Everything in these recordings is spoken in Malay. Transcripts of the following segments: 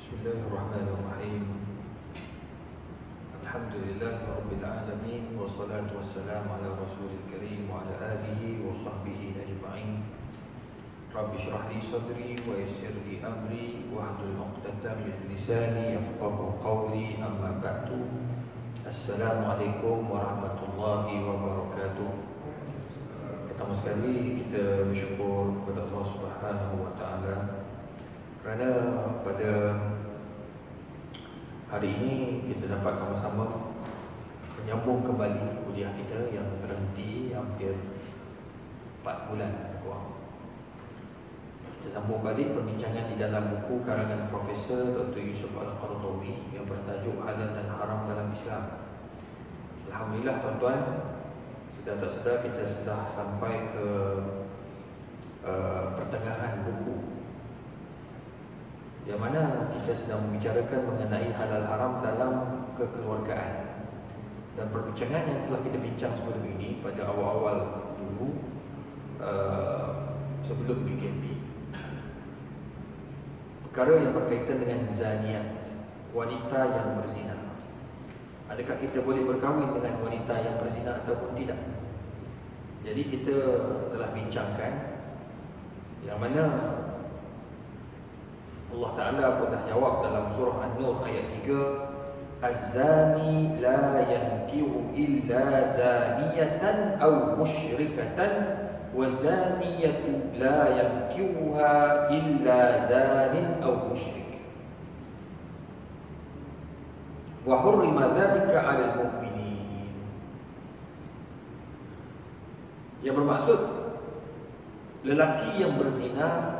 Bismillahirrahmanirrahim. Alhamdulillahirabbil alamin wassalatu wassalamu ala rasulil karim wa ala alihi wa sahbihi ajma'in. Rabbi shrah li sadri wa yassir li amri wa hlul 'uqdatam min lisani yafqahu qawli. Amma ba'du. Assalamualaikum warahmatullahi wabarakatuh. Pertama sekali kita bersyukur kepada Allah Subhanahu wa taala kerana pada hari ini kita dapat sama-sama menyambung kembali kuliah kita yang terhenti hampir 4 bulan kurang. Kita sambung balik perbincangan di dalam buku karangan Profesor Dr. Yusuf Al-Qaradawi yang bertajuk Halal dan Haram dalam Islam. Alhamdulillah tuan-tuan, sedar tak sedar kita sudah sampai ke pertengahan buku, yang mana kita sedang membicarakan mengenai halal haram dalam kekeluargaan. Dan perbincangan yang telah kita bincang sebelum ini pada awal-awal dulu sebelum PKP, perkara yang berkaitan dengan zaniat, wanita yang berzina. Adakah kita boleh berkahwin dengan wanita yang berzina ataupun tidak? Jadi kita telah bincangkan yang mana Allah Ta'ala pun dah jawab dalam surah An-Nur ayat 3, Az-zani la yankihu illa zaniyatan aw musyrikatan wa zaniyatu la yankihuha illa zanin aw musyrik wa hurrima dhalika 'alal mu'minin. Yang bermaksud lelaki yang berzina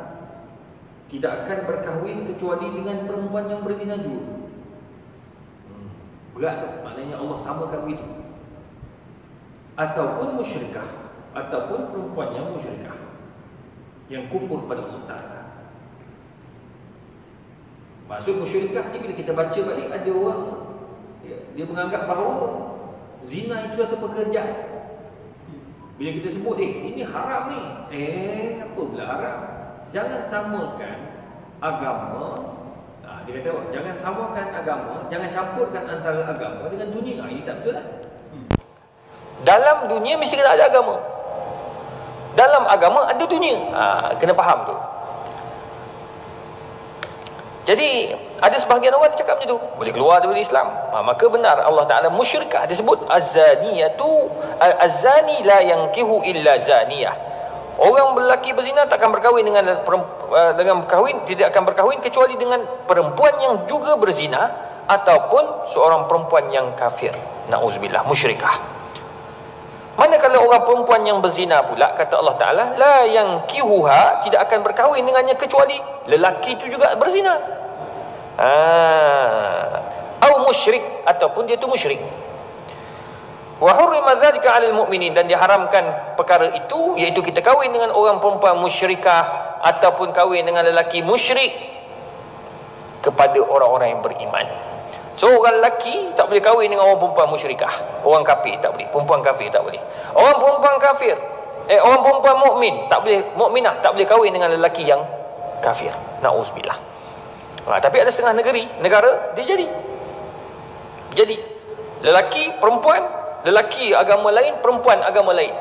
tidak akan berkahwin kecuali dengan perempuan yang berzina juga. Pula tu maknanya Allah samakan begitu. Ataupun musyrikah, ataupun perempuan yang musyrikah, yang kufur pada Allah Ta'ala. Maksud musyrikah ni bila kita baca balik, ada orang dia menganggap bahawa zina itu satu pekerjaan. Bila kita sebut ini haram ni, apa pula haram? Jangan samakan agama. Dia kata jangan samakan agama, jangan campurkan antara agama dengan dunia. Ini tak betul lah. Dalam dunia mesti kena ada agama, dalam agama ada dunia. Kena faham tu. Jadi ada sebahagian orang dia cakap macam tu, boleh keluar daripada Islam. Maka benar Allah Ta'ala musyrikah disebut az-zaniyatu, az-zani la yankihu illa zaniyah. Orang lelaki berzina tak akan berkahwin dengan berkahwin, tidak akan berkahwin kecuali dengan perempuan yang juga berzina ataupun seorang perempuan yang kafir. Nauzubillah, musyrikah. kepada orang perempuan yang berzina pula, kata Allah Ta'ala, la yankihuha, tidak akan berkahwin dengannya kecuali lelaki itu juga berzina. Au musyrik, ataupun dia itu musyrik. Wa hurrima dzalika 'alal mu'minin, dan diharamkan perkara itu, iaitu kita kahwin dengan orang perempuan musyrikah ataupun kahwin dengan lelaki musyrik, kepada orang-orang yang beriman. So orang lelaki tak boleh kahwin dengan orang perempuan musyrikah, orang kafir tak boleh, perempuan kafir tak boleh. Orang perempuan kafir, orang perempuan mukmin tak boleh, mukminah tak boleh kahwin dengan lelaki yang kafir. Nauzubillah. Tapi ada setengah negara dia jadi lelaki perempuan, lelaki agama lain, perempuan agama lain.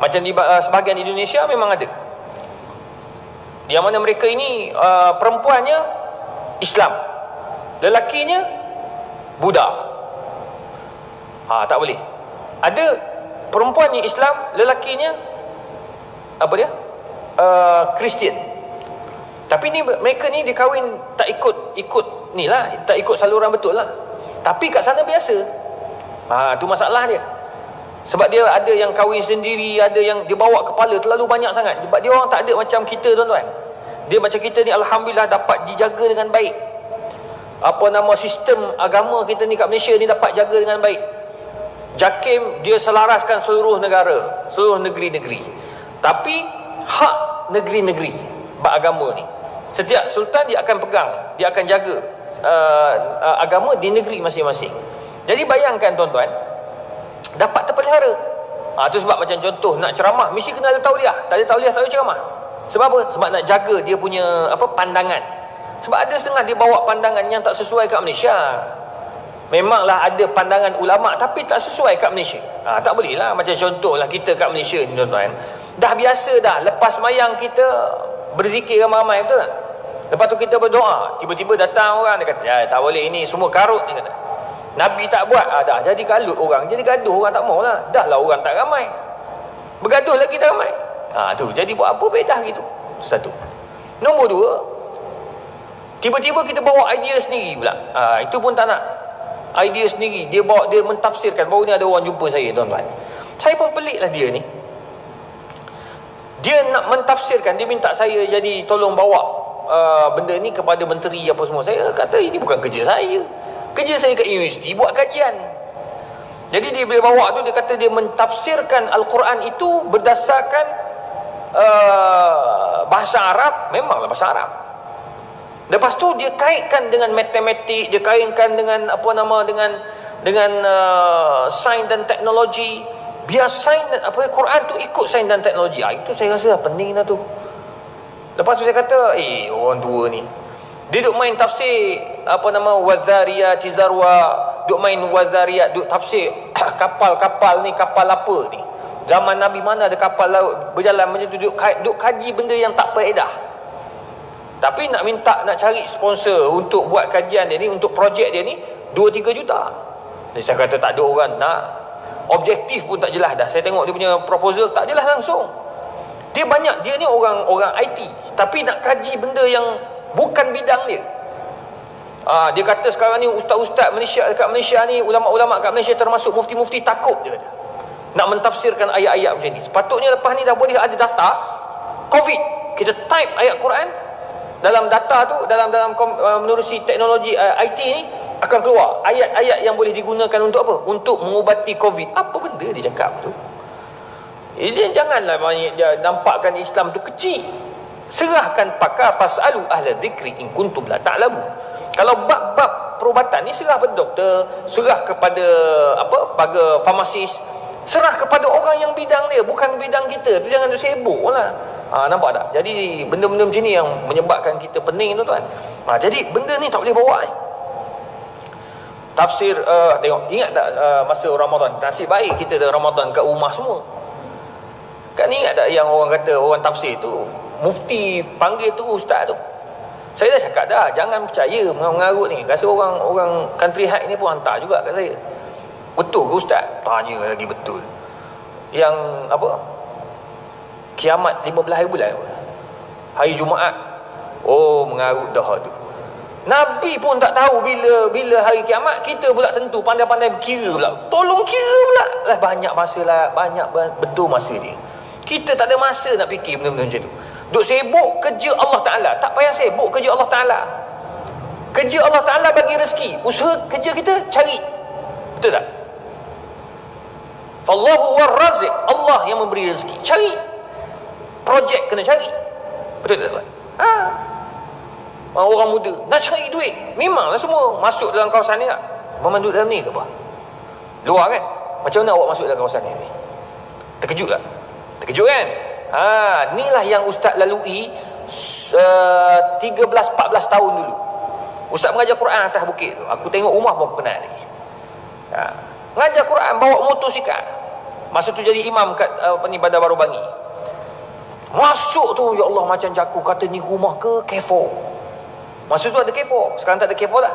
Macam di sebahagian Indonesia memang ada, yang mana mereka ini perempuannya Islam, lelakinya Buddha. Tak boleh. Ada perempuannya Islam, lelakinya apa dia? Kristian. Tapi ni mereka ni dia kahwin tak ikut ni lah, tak ikut saluran betul lah. Tapi kat sana biasa. Tu masalah dia. Sebab dia ada yang kahwin sendiri, ada yang dia bawa kepala terlalu banyak sangat. Sebab dia orang tak ada macam kita, tuan-tuan. Dia macam kita ni, alhamdulillah dapat dijaga dengan baik. Sistem agama kita ni kat Malaysia ni dapat jaga dengan baik. JAKIM dia selaraskan seluruh negara, seluruh negeri-negeri. Tapi hak negeri-negeri beragama ni, setiap sultan dia akan pegang, dia akan jaga agama di negeri masing-masing. Jadi bayangkan tuan-tuan, dapat terpelihara. Itu sebab macam contoh nak ceramah mesti kena ada tauliah. Tak ada tauliah tak boleh ceramah. Sebab apa? Sebab nak jaga dia punya pandangan. Sebab ada setengah dia bawa pandangan yang tak sesuai kat Malaysia. Memanglah ada pandangan ulama' tapi tak sesuai kat Malaysia. Tak boleh lah. Macam contoh lah kita kat Malaysia ni, tuan-tuan, dah biasa dah, lepas mayang kita berzikir ramai-ramai, betul tak? Lepas tu kita berdoa, tiba-tiba datang orang, dia kata, tak boleh, ini semua karut, dia kata. Nabi tak buat, dah jadi kalut orang, jadi gaduh orang, tak mau lah. Dah lah orang tak ramai, bergaduh lagi tak ramai. Tu jadi buat apa bedah gitu. Satu. Nombor dua, tiba-tiba kita bawa idea sendiri pula. Itu pun tak nak. Idea sendiri, dia bawa, dia mentafsirkan. Baru ni ada orang jumpa saya, tuan-tuan. Saya pun pelik lah dia ni. Dia nak mentafsirkan, dia minta saya jadi tolong bawa benda ni kepada menteri apa semua. Saya kata ini bukan kerja saya. Kerja saya kat universiti buat kajian. Jadi dia boleh bawa tu, dia kata dia mentafsirkan Al-Quran itu berdasarkan bahasa Arab. Memanglah bahasa Arab. Lepas tu dia kaitkan dengan matematik, dia kaitkan dengan dengan sains dan teknologi. Biar sains dan Quran tu ikut sains dan teknologi. Itu saya rasa pening dah tu. Lepas tu saya kata, orang tua ni, dia duk main tafsir wazariyat zarwa, duk main wazariyat, duk tafsir kapal-kapal ni, kapal apa ni, zaman Nabi mana ada kapal laut berjalan macam tu, duk kaji benda yang tak faedah. Tapi nak cari sponsor untuk buat kajian dia ni, untuk projek dia ni 2-3 juta. Jadi saya kata tak ada orang nak. Objektif pun tak jelas dah. Saya tengok dia punya proposal tak jelas langsung. Dia ni orang IT, tapi nak kaji benda yang bukan bidang dia. Dia kata sekarang ni ustaz-ustaz Malaysia dekat Malaysia ni, ulama-ulama kat Malaysia termasuk mufti-mufti takut, dia kata, nak mentafsirkan ayat-ayat macam ni. Sepatutnya lepas ni dah boleh ada data COVID, kita type ayat Quran dalam data tu, dalam menerusi teknologi IT ni, akan keluar ayat-ayat yang boleh digunakan untuk apa? Untuk mengubati COVID. Apa benda dia cakap tu? Dia janganlah dia nampakkan Islam tu kecil. Serahkan pakar, fasalu ahla dzikri in kuntum la ta'lamun. Kalau bab-bab perubatan ni serah kepada doktor, serah kepada pada farmasis, serah kepada orang yang bidang dia, bukan bidang kita. Tu jangan sibuk lah. Nampak tak? Jadi benda-benda macam ni yang menyebabkan kita pening, tuan-tuan. Jadi benda ni tak boleh bawa ni. Tafsir, tengok, ingat tak masa Ramadan, nasib baik kita dah Ramadan kat rumah semua. Kan ingat tak yang orang kata, orang tafsir tu, mufti panggil tu ustaz tu. Saya dah cakap dah, jangan percaya mengarut ni. Rasa orang country hack ni pun hantar juga kat saya. Betul ke ustaz? Tanya lagi betul. Yang kiamat 15 hari bulan, hari Jumaat. Mengarut dah tu. Nabi pun tak tahu bila hari kiamat. Kita pula tentu pandai-pandai kira pula. Tolong kira pula. Lah banyak masa lah. Banyak betul masa dia. Kita tak ada masa nak fikir benda-benda macam tu. Duk sibuk kerja Allah Ta'ala. Tak payah sibuk kerja Allah Ta'ala. Kerja Allah Ta'ala bagi rezeki. Usaha kerja kita cari. Betul tak? Fallahu warraziq. Allah yang memberi rezeki. Cari. Projek kena cari. Betul tak? Orang muda nak cari duit, memanglah semua masuk dalam kawasan ni tak? Memandu dalam ni ke apa? Luar kan? Macam mana awak masuk dalam kawasan ni? Terkejut tak? Terkejut kan? Inilah yang ustaz lalui 13-14 tahun dulu. Ustaz mengajar Quran atas bukit tu. Aku tengok rumah pun aku kenal lagi. Mengajar Quran bawa motosikal. Masa tu jadi imam kat Bandar Baru Bangi. Masuk tu, ya Allah, macam jaku. Kata ni rumah ke K4. Masa tu ada K4. Sekarang tak ada K4 dah.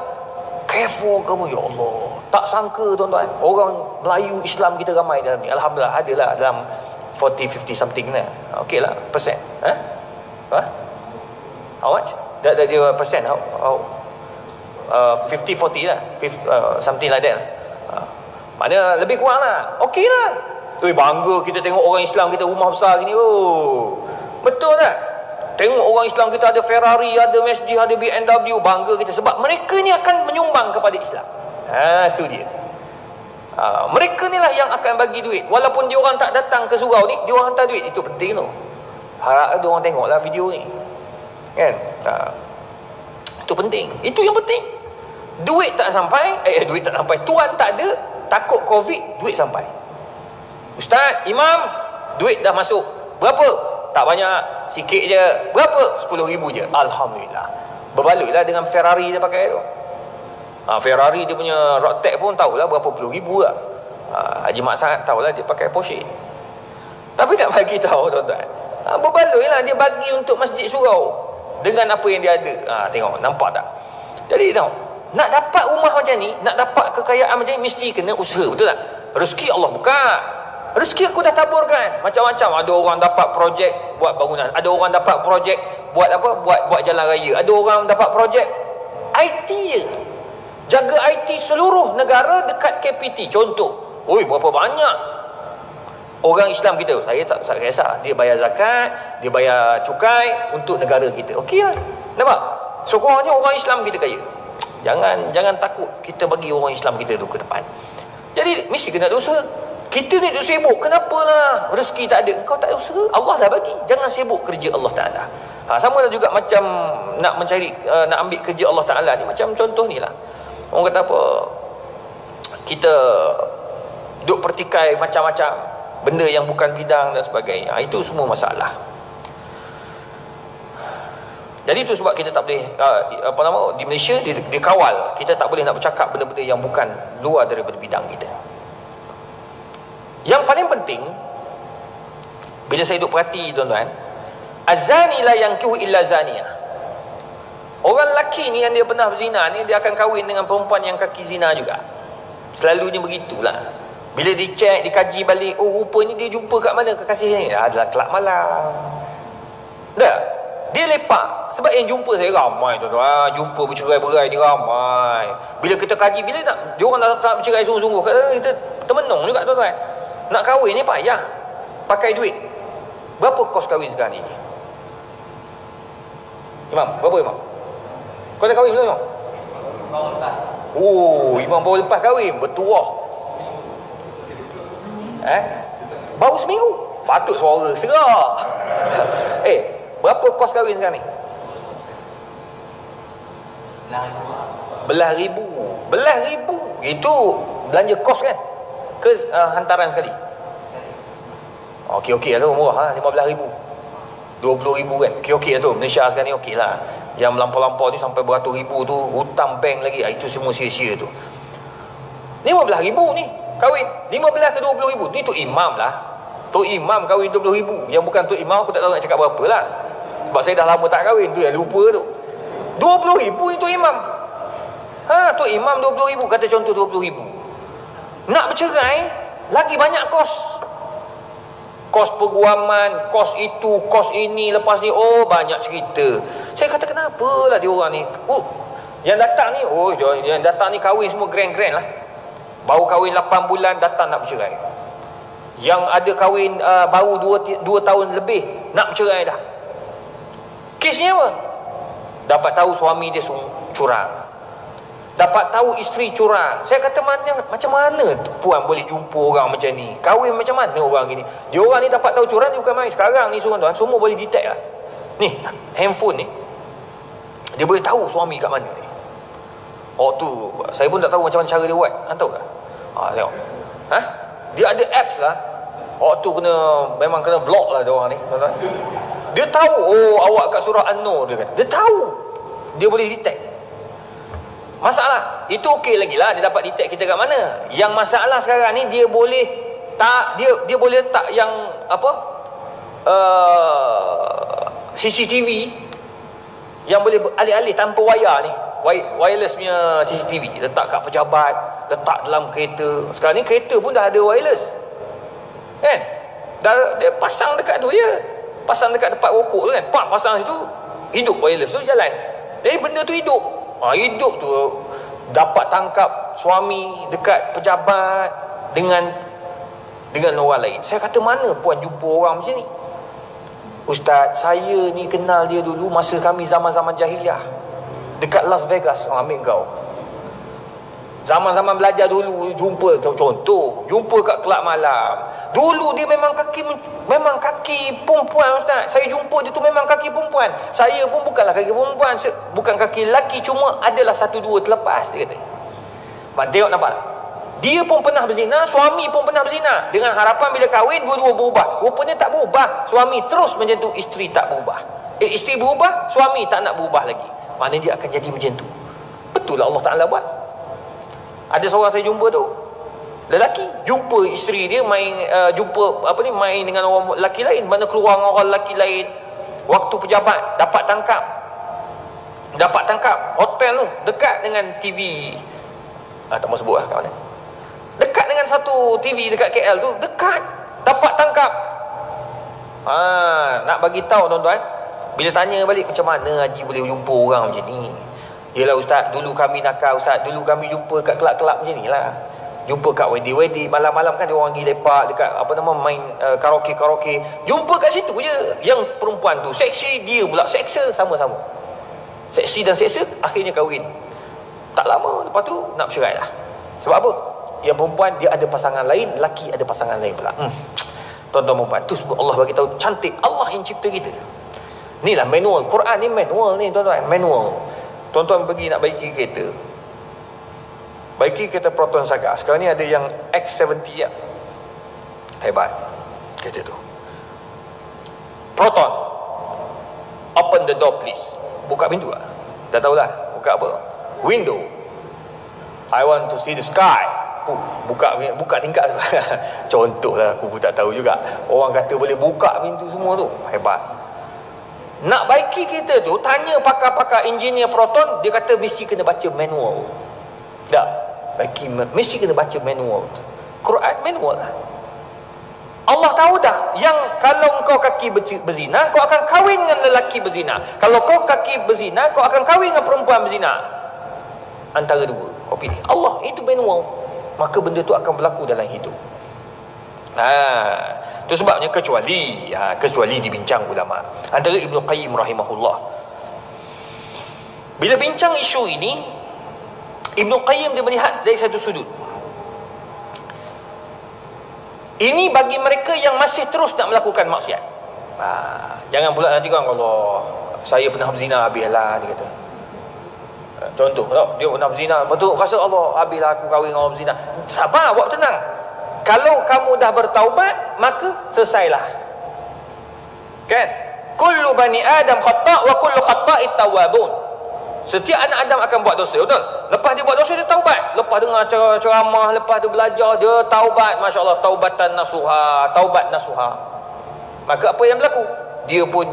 K4 ke pun, ya Allah. Tak sangka tuan-tuan, orang Melayu Islam kita ramai dalam ni. Alhamdulillah, adalah dalam 40-50 something lah. Okey lah, persen. How much? Dia persen. 50-40 lah. Something like that lah. Mana lebih kurang lah. Okey lah. Bangga kita tengok orang Islam kita rumah besar gini. Betul tak? Tengok orang Islam kita ada Ferrari, ada Mercedes, ada BMW. Bangga kita sebab mereka ni akan menyumbang kepada Islam. Tu dia. Mereka ni lah yang akan bagi duit. Walaupun dia orang tak datang ke surau ni, dia orang hantar duit. Itu penting tu. Harap dia orang tengok lah video ni. Kan? Itu penting. Itu yang penting. Duit tak sampai, duit tak sampai. Tuan tak ada, takut COVID, duit sampai. Ustaz, imam, duit dah masuk. Berapa? Tak banyak, sikit je. Berapa? 10,000 je. Alhamdulillah. Berbalutlah dengan Ferrari dia pakai tu. Ferrari dia punya road tax pun tahulah berapa puluh ribu lah. Haji Mak Sa'ad tahulah dia pakai Porsche. Tapi tak bagi tahu tuan-tuan. Berbalutlah dia bagi untuk masjid surau dengan apa yang dia ada. Tengok, nampak tak? Jadi tengok, nak dapat rumah macam ni, nak dapat kekayaan macam ni, mesti kena usaha, betul tak? Rezeki Allah buka. Rezeki aku dah taburkan macam-macam. Ada orang dapat projek buat bangunan, ada orang dapat projek buat apa, buat jalan raya, ada orang dapat projek IT je, jaga IT seluruh negara dekat KPT contoh. Berapa banyak orang Islam kita. Saya tak kisah, dia bayar zakat, dia bayar cukai untuk negara kita. Okey lah, nampak? Sokongannya orang Islam kita kaya. Jangan takut kita bagi orang Islam kita tu ke depan. Jadi mesti kena ada usaha. Kita ni duk sibuk, kenapalah rezeki tak ada? Engkau tak ada usaha, Allah dah bagi. Jangan sibuk kerja Allah Ta'ala. Sama lah juga macam nak mencari, nak ambil kerja Allah Ta'ala ni. Macam contoh ni lah, orang kata apa, kita duk pertikai macam-macam benda yang bukan bidang dan sebagainya. Itu semua masalah. Jadi itu sebab kita tak boleh di Malaysia dikawal. Kita tak boleh nak bercakap benda-benda yang bukan luar daripada bidang kita. Yang paling penting, bila saya duk perhati tuan-tuan, azani la yankihu illa zaniyah. Orang lelaki ni yang dia pernah berzina ni, dia akan kahwin dengan perempuan yang kaki zina juga. Selalunya begitulah. Bila dicek, dikaji balik, rupanya dia jumpa kat mana kekasih ni? Adalah kelab malam. Dah, dia lepak. Sebab yang jumpa saya ramai tuan-tuan. Jumpa bercerai-berai ni ramai. Bila kita kaji, bila dia orang nak bercerai sungguh-sungguh, kita termenung juga tuan-tuan. Nak kahwin ni payah. Pakai duit. Berapa kos kahwin sekarang ni? Imam, berapa Imam? Kau dah kahwin belum Imam? Baru lepas. Imam baru lepas kahwin. Bertuah. Baru seminggu. Patut suara serak. Berapa kos kahwin sekarang ni? Belah ribu. Itu belanja kos kan? Ke hantaran sekali? Okey lah tu, murah lah, 15,000 20,000 kan. Okey lah tu, Malaysia sekarang ni okey lah. Yang melampau-lampau ni sampai beratus ribu tu, hutang bank lagi, itu semua sia-sia tu. 15,000 ni kahwin, 15 ke 20,000 ni tu imam lah. Tu imam kahwin 20,000. Yang bukan tu imam aku tak tahu nak cakap berapa lah, sebab saya dah lama tak kahwin tu, yang lupa tu. 20,000 ni tu imam. Tu imam 20,000, kata contoh 20,000. Nak bercerai, lagi banyak kos. Kos peguaman, kos itu, kos ini, lepas ni, banyak cerita. Saya kata kenapa lah dia orang ni. Yang datang ni, yang datang ni kahwin semua grand-grand lah. Baru kahwin 8 bulan datang nak bercerai. Yang ada kahwin baru 2 tahun lebih nak bercerai dah. Kesnya apa? Dapat tahu suami dia curang, dapat tahu isteri curang. Saya kata macam mana puan boleh jumpa orang macam ni? Kahwin macam mana orang gini? Dia orang ni dapat tahu curang, dia bukan main. Sekarang ni tuan-tuan, semua boleh detect lah. Ni handphone ni, dia boleh tahu suami kat mana ni. Tu saya pun tak tahu macam mana cara dia buat. Tahu tak? Tengok. Dia ada apps lah. Tu memang kena block lah dia orang ni, tuan-tuan. Dia tahu, awak kat surah An-Nur, dia kata. Dia tahu. Dia boleh detect. Masalah itu okey lagi lah, dia dapat detect kita kat mana. Yang masalah sekarang ni, dia boleh tak, dia boleh letak yang apa, CCTV yang boleh alih-alih tanpa wayar ni, wireless punya CCTV, letak kat pejabat, letak dalam kereta. Sekarang ni kereta pun dah ada wireless, kan? Dia pasang dekat tu je, pasang dekat tempat rokok tu kan, pasang situ, hidup wireless tu jalan. Jadi benda tu hidup. Hidup tu dapat tangkap suami dekat pejabat dengan orang lain. Saya kata, mana puan jumpa orang macam ni? Ustaz, saya ni kenal dia dulu masa kami zaman-zaman jahiliah dekat Las Vegas. Ambil kau, zaman-zaman belajar dulu, jumpa contoh, jumpa kat kelab malam. Dulu dia memang kaki perempuan, Ustaz. Saya jumpa dia tu memang kaki perempuan. Saya pun bukanlah kaki perempuan, bukan kaki lelaki, cuma adalah 1-2 terlepas, dia kata. Tengok, nampak? Dia pun pernah berzina, suami pun pernah berzina. Dengan harapan bila kahwin, dua-dua berubah. Rupanya tak berubah. Suami terus macam tu, isteri tak berubah. Isteri berubah, suami tak nak berubah lagi. Maknanya dia akan jadi macam tu. Betul lah Allah Ta'ala buat. Ada seorang saya jumpa tu, lelaki jumpa isteri dia main main dengan orang lelaki lain, mana keluar dengan orang lelaki lain. Waktu pejabat dapat tangkap hotel tu dekat dengan TV, tak mau sebut lah kat mana, dekat dengan satu TV dekat KL tu, dekat, dapat tangkap. Nak bagi tahu tuan-tuan, bila tanya balik macam mana Haji boleh jumpa orang macam ni, yelah Ustaz, dulu kami nakal Ustaz, dulu kami jumpa kat kelab-kelab macam ni lah. Jumpa kat wedding, malam-malam kan dia orang pergi lepak dekat main karaoke. Jumpa kat situ je. Yang perempuan tu seksi, dia pula seksa, sama-sama seksi dan seksa, akhirnya kahwin. Tak lama lepas tu nak bercerai lah. Sebab apa? Yang perempuan dia ada pasangan lain, lelaki ada pasangan lain pula. Tuan-tuan perempuan, tu sebab Allah bagi tahu cantik. Allah yang cipta kita. Inilah manual. Quran ni manual ni tuan-tuan, manual. Tuan-tuan pergi nak baiki kereta, baiki kereta Proton Saga. Sekarang ni ada yang X70 ya. Hebat kereta tu. Proton. Open the door please. Buka pintu lah. Dah tahulah buka apa. Window. I want to see the sky. Buka tingkap tu. Contoh lah, aku pun tak tahu juga. Orang kata boleh buka pintu semua tu. Hebat. Nak baiki kereta tu, tanya pakar-pakar engineer Proton, dia kata mesti kena baca manual. Tak, baiki mesti kena baca manual. Quran manual lah. Allah tahu dah, yang kalau kau kaki berzina, kau akan kahwin dengan lelaki berzina. Kalau kau kaki berzina, kau akan kahwin dengan perempuan berzina. Antara dua, kau pilih. Allah, itu manual. Maka benda tu akan berlaku dalam hidup. Itu sebabnya kecuali dibincang ulama. Antara Ibnu Qayyim rahimahullah, bila bincang isu ini, Ibnu Qayyim dia melihat dari satu sudut. Ini bagi mereka yang masih terus nak melakukan maksiat. Jangan pula nanti kan, kalau saya pernah berzina, habislah, dia kata. Contoh, dia pernah berzina, betul rasa Allah, habislah aku kahwin dengan orang berzina. Sabar, buat tenang. Kalau kamu dah bertaubat, maka selesailah. Kan? Kullu bani Adam khata' wa kullu khata'it tawwabun. Setiap anak Adam akan buat dosa, betul? Lepas dia buat dosa, dia taubat. Lepas dengar ceramah, lepas dia belajar, dia taubat. Masya Allah, taubatan nasuha, taubat nasuha. Maka apa yang berlaku? Dia pun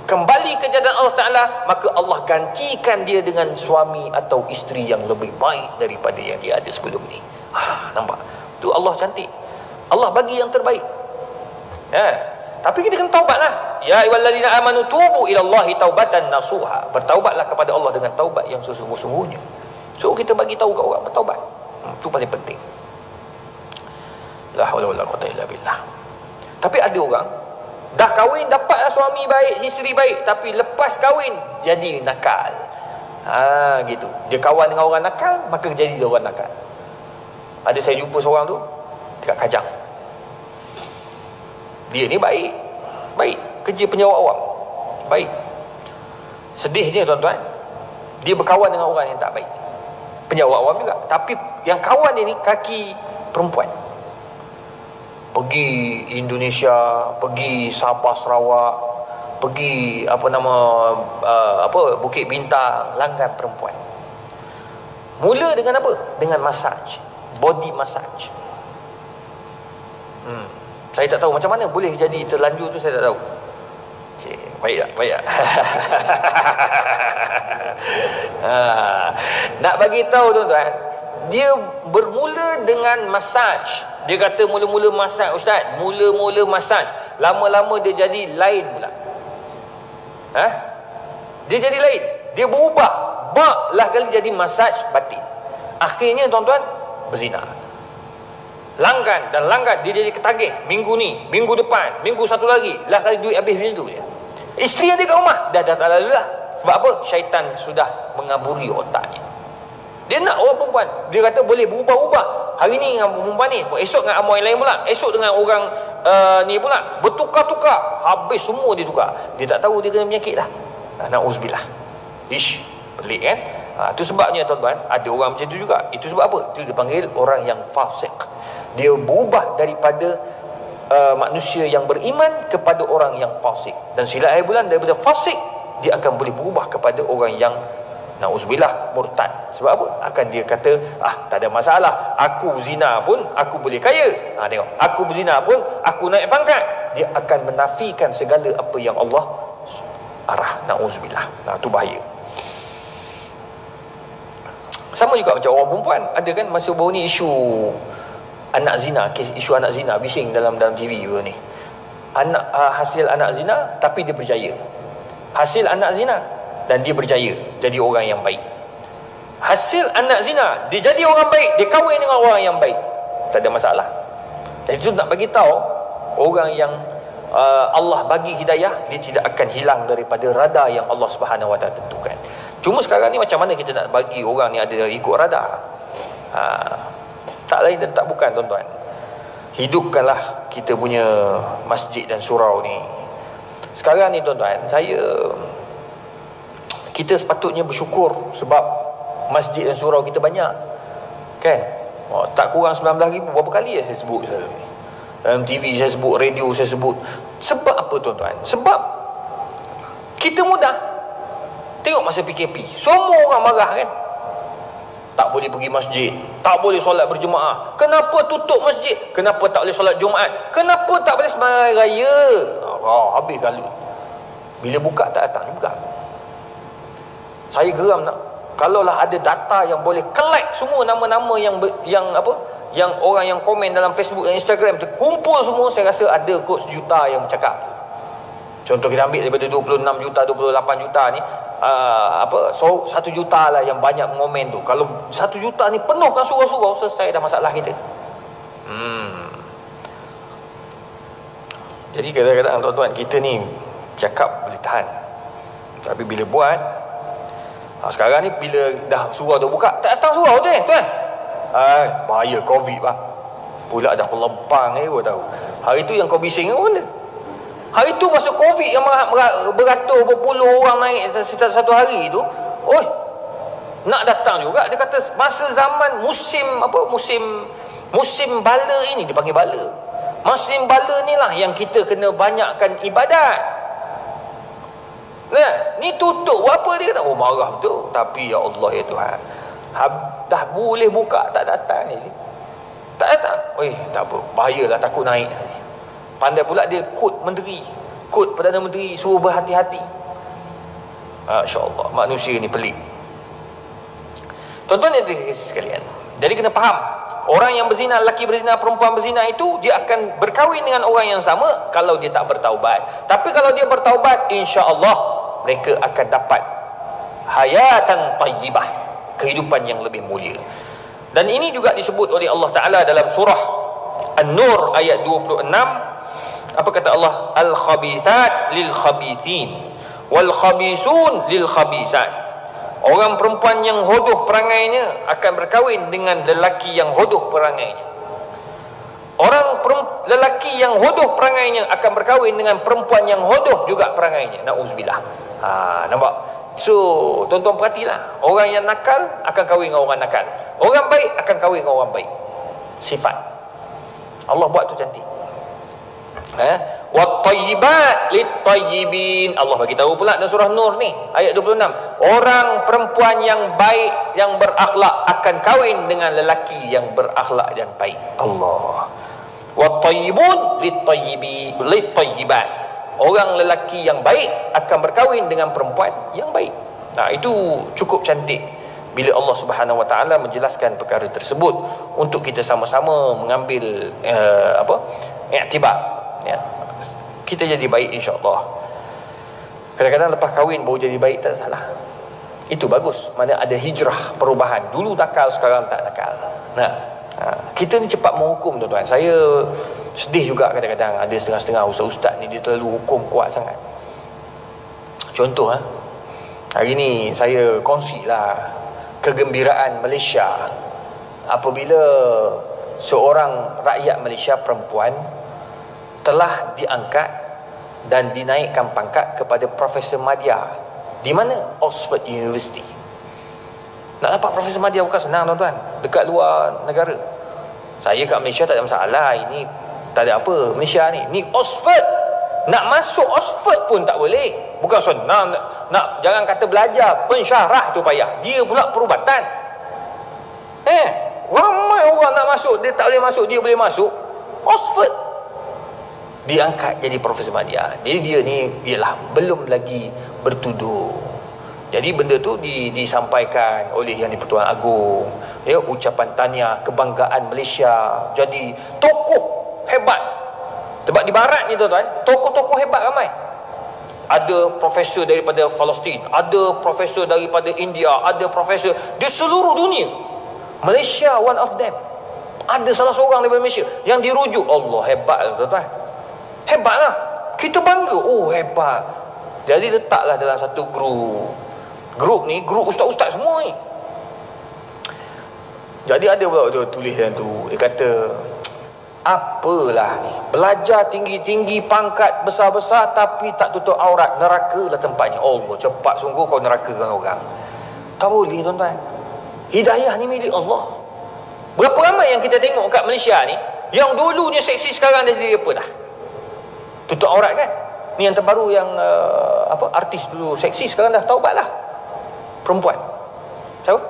kembali ke jalan Allah Ta'ala, maka Allah gantikan dia dengan suami atau isteri yang lebih baik daripada yang dia ada sebelum ni. Nampak? Tu Allah cantik. Allah bagi yang terbaik. Tapi kita kena taubat lah. Ya ayyuhallazina amanu tubu ilallahi taubatan nasuha. Bertaubatlah kepada Allah dengan taubat yang sesungguh-sungguhnya. So kita bagi tahu kat orang bertaubat. Itu paling penting. La haula wala quwwata illa billah. Tapi ada orang dah kahwin, dapatlah suami baik, isteri baik, tapi lepas kahwin jadi nakal. Gitu. Dia kawan dengan orang nakal, maka jadi dia orang nakal. Ada saya jumpa seorang tu dekat Kajang. Dia ni baik, kerja penjawat awam, baik. Sedihnya tuan-tuan, dia berkawan dengan orang yang tak baik, penjawat awam juga, tapi yang kawan dia ni kaki perempuan. Pergi Indonesia, pergi Sabah Sarawak, pergi Bukit Bintang, langgan perempuan. Mula dengan apa? Dengan massage, body massage. Saya tak tahu macam mana boleh jadi terlanjur tu, saya tak tahu. Okay, baik tak? Nak bagi tahu tuan-tuan, dia bermula dengan massage. Dia kata mula-mula massage, ustaz, mula-mula massage, lama-lama dia jadi lain pula. Dia jadi lain, dia berubah. Baklah kali jadi massage batin. Akhirnya tuan-tuan berzina. Langgan, dia jadi ketagih. Minggu ni, minggu depan, minggu satu lagi, lah kali duit habis macam tu je. Isteri ada kat rumah dah tak lalu lah. Sebab apa? Syaitan sudah mengaburi otaknya. Dia nak orang perempuan, dia kata boleh berubah-ubah. Hari ni dengan perempuan ni, esok dengan amoy lain pula, esok dengan orang ni pula, bertukar-tukar. Habis semua dia tukar. Dia tak tahu dia kena penyakit lah. Na'uzubillah. Ish, pelik kan? Itu sebabnya tuan-tuan, ada orang macam tu juga. Itu sebab apa? Itu dipanggil orang yang fasik. Dia berubah daripada manusia yang beriman kepada orang yang fasik. Dan sila akhir bulan daripada fasik, dia akan boleh berubah kepada orang yang na'uzubillah murtad. Sebab apa? Akan dia kata, tak ada masalah, aku zina pun aku boleh kaya. Tengok, aku berzina pun aku naik pangkat. Dia akan menafikan segala apa yang Allah arah. Na'uzubillah. Itu bahaya. Sama juga macam orang perempuan. Ada kan masa baru ni isu anak zina, isu anak zina bising dalam TV baru ni. Hasil anak zina tapi dia berjaya. Hasil anak zina dan dia berjaya jadi orang yang baik. Hasil anak zina, dia jadi orang baik, dia kahwin dengan orang yang baik, tak ada masalah. Jadi itu nak bagi tahu orang yang Allah bagi hidayah, dia tidak akan hilang daripada radar yang Allah Subhanahu Wa Taala tentukan. Cuma sekarang ni macam mana kita nak bagi orang ni ada ikut radar? Tak lain dan tak bukan tuan-tuan, hidupkanlah kita punya masjid dan surau ni. Sekarang ni tuan-tuan, kita sepatutnya bersyukur sebab masjid dan surau kita banyak, kan? Tak kurang 19,000. Berapa kali saya sebut dalam TV, saya sebut radio, saya sebut. Sebab apa tuan-tuan? Sebab kita mudah. Tengok masa PKP, semua orang marah kan? Tak boleh pergi masjid, tak boleh solat berjemaah. Kenapa tutup masjid? Kenapa tak boleh solat Jumaat? Kenapa tak boleh sembahyang raya? Habis galut. Bila buka tak datang juga. Saya geram nak, kalaulah ada data yang boleh collect semua nama-nama yang orang yang komen dalam Facebook dan Instagram tu, kumpul semua, saya rasa ada kot sejuta yang bercakap. Contoh kita ambil daripada 26 juta, 28 juta ni, 1 juta lah yang banyak mengomen tu. Kalau 1 juta ni penuhkan surau-surau, selesai dah masalah kita. Jadi kadang-kadang tuan-tuan, kita ni cakap boleh tahan, tapi bila buat, sekarang ni bila dah surau tu buka, tak datang surau tu tuan. Bahaya Covid bang. Pula dah pelempang pun tahu. Hari tu yang kau bising apa benda? Hari tu masa Covid yang beratus berpuluh orang naik satu hari tu, nak datang juga. Dia kata masa zaman musim bala ini, dipanggil bala. Musim bala ni lah yang kita kena banyakkan ibadat. Ni tutup apa dia kata? Marah betul. Tapi ya Allah ya Tuhan, dah boleh buka tak datang ni. Tak datang. Tak apa, bahayalah, takut naik. Pandai pula dia kod menteri, kod Perdana Menteri, suruh berhati-hati. Masya-Allah, manusia ni pelik. Tuan-tuan dan sekalian, jadi kena faham Orang yang berzina, lelaki berzina, perempuan berzina itu, dia akan berkahwin dengan orang yang sama kalau dia tak bertaubat. Tapi kalau dia bertaubat, insya-Allah mereka akan dapat hayatan tayyibah, kehidupan yang lebih mulia. Dan ini juga disebut oleh Allah Ta'ala dalam surah An-Nur ayat 26. Apa kata Allah? Al-khabithat lil-khabithin wal-khabisun lil-khabisat. Orang perempuan yang hodoh perangainya akan berkahwin dengan lelaki yang hodoh perangainya. Lelaki yang hodoh perangainya akan berkahwin dengan perempuan yang hodoh juga perangainya. Na'udzubillah. Nampak? So, tuan-tuan perhatilah. Orang yang nakal akan kahwin dengan orang nakal. Orang baik akan kahwin dengan orang baik. Sifat. Allah buat tu cantik. Wat-tayyibat lit-tayyibin. Allah bagi tahu pula dalam surah Nur ni ayat 26. Orang perempuan yang baik, yang berakhlak akan kahwin dengan lelaki yang berakhlak dan baik. Allah. Wat-tayyibun lit-tayyibat. Orang lelaki yang baik akan berkahwin dengan perempuan yang baik. Nah, itu cukup cantik bila Allah Subhanahu Wa Taala menjelaskan perkara tersebut untuk kita sama-sama mengambil iktibar. Ya. Kita jadi baik insya-Allah. Kadang-kadang lepas kahwin baru jadi baik, tak salah. Itu bagus. Mana ada hijrah, perubahan. Dulu nakal, sekarang tak nakal. Kita ni cepat menghukum, tuan-tuan. Saya sedih juga kadang-kadang ada setengah-setengah ustaz-ustaz ni dia terlalu hukum kuat sangat. Contoh hari ni saya kongsilah kegembiraan Malaysia apabila seorang rakyat Malaysia perempuan telah diangkat dan dinaikkan pangkat kepada Profesor Madya. Di mana? Oxford University. Nak dapat Profesor Madya bukan senang, tuan-tuan. Dekat luar negara. Saya kat Malaysia tak ada masalah. Ini tak ada apa Malaysia ni. Ni Oxford. Nak masuk Oxford pun tak boleh. Bukan senang. Nak jangan kata belajar, pensyarah tu payah. Dia pula perubatan. Ramai orang nak masuk, dia tak boleh masuk, dia boleh masuk. Oxford diangkat jadi Profesor Madya. Jadi dia ni ialah belum lagi bertuduh. Jadi benda tu disampaikan oleh Yang di-Pertuan Agong, ya, ucapan tahniah, kebanggaan Malaysia jadi tokoh hebat. Sebab di barat ni, tuan-tuan, tokoh-tokoh hebat ramai. Ada profesor daripada Palestin, ada profesor daripada India, ada profesor di seluruh dunia. Malaysia one of them. Ada salah seorang daripada Malaysia yang dirujuk. Allah, hebat, tuan-tuan. Hebatlah. Kita bangga. Oh, hebat. Jadi letaklah dalam satu grup. Grup ni, grup ustaz-ustaz semua ni. Jadi ada pula dia tulis yang tu. Dia kata, apalah ni, belajar tinggi-tinggi, pangkat besar-besar tapi tak tutup aurat, neraka lah tempatnya. Allah, cepat sungguh kau nerakakan orang. Tak boleh, tuan-tuan. Hidayah ni milik Allah. Berapa ramai yang kita tengok kat Malaysia ni, yang dulunya seksi sekarang dah jadi apa dah? Tutup aurat kan? Ni yang terbaru yang artis dulu seksi sekarang dah taubat lah. Perempuan. Siapa?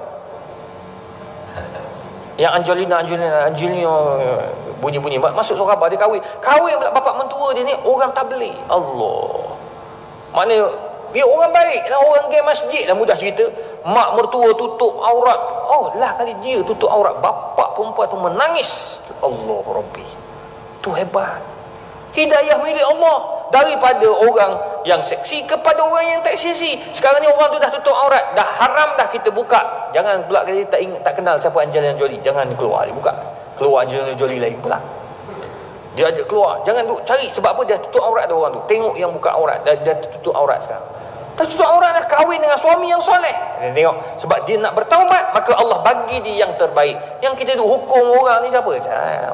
Yang Angelina bunyi-bunyi masuk surah dia kahwin pula bapak mentua dia ni orang tabligh. Allah. Maknanya dia orang baik lah, orang gay masjid lah, mudah cerita. Mak mertua tutup aurat. Oh lah kali dia tutup aurat, bapak perempuan tu menangis. Allah Rabbi. Tu hebat. Hidayah milik Allah. Daripada orang yang seksi kepada orang yang tak seksi. Sekarang ni orang tu dah tutup aurat, dah haram dah kita buka. Jangan pula kita tak kenal siapa Angelina Jolie, jangan keluar, dia buka. Keluar Angelina Jolie lain pula. Dia ajak keluar, jangan cari. Sebab apa? Dia tutup aurat tu orang tu. Tengok yang buka aurat, dia tutup aurat sekarang. Dah tutup aurat, dah kahwin dengan suami yang soleh. Dia tengok, sebab dia nak bertaubat, maka Allah bagi dia yang terbaik. Yang kita duk hukum orang ni siapa?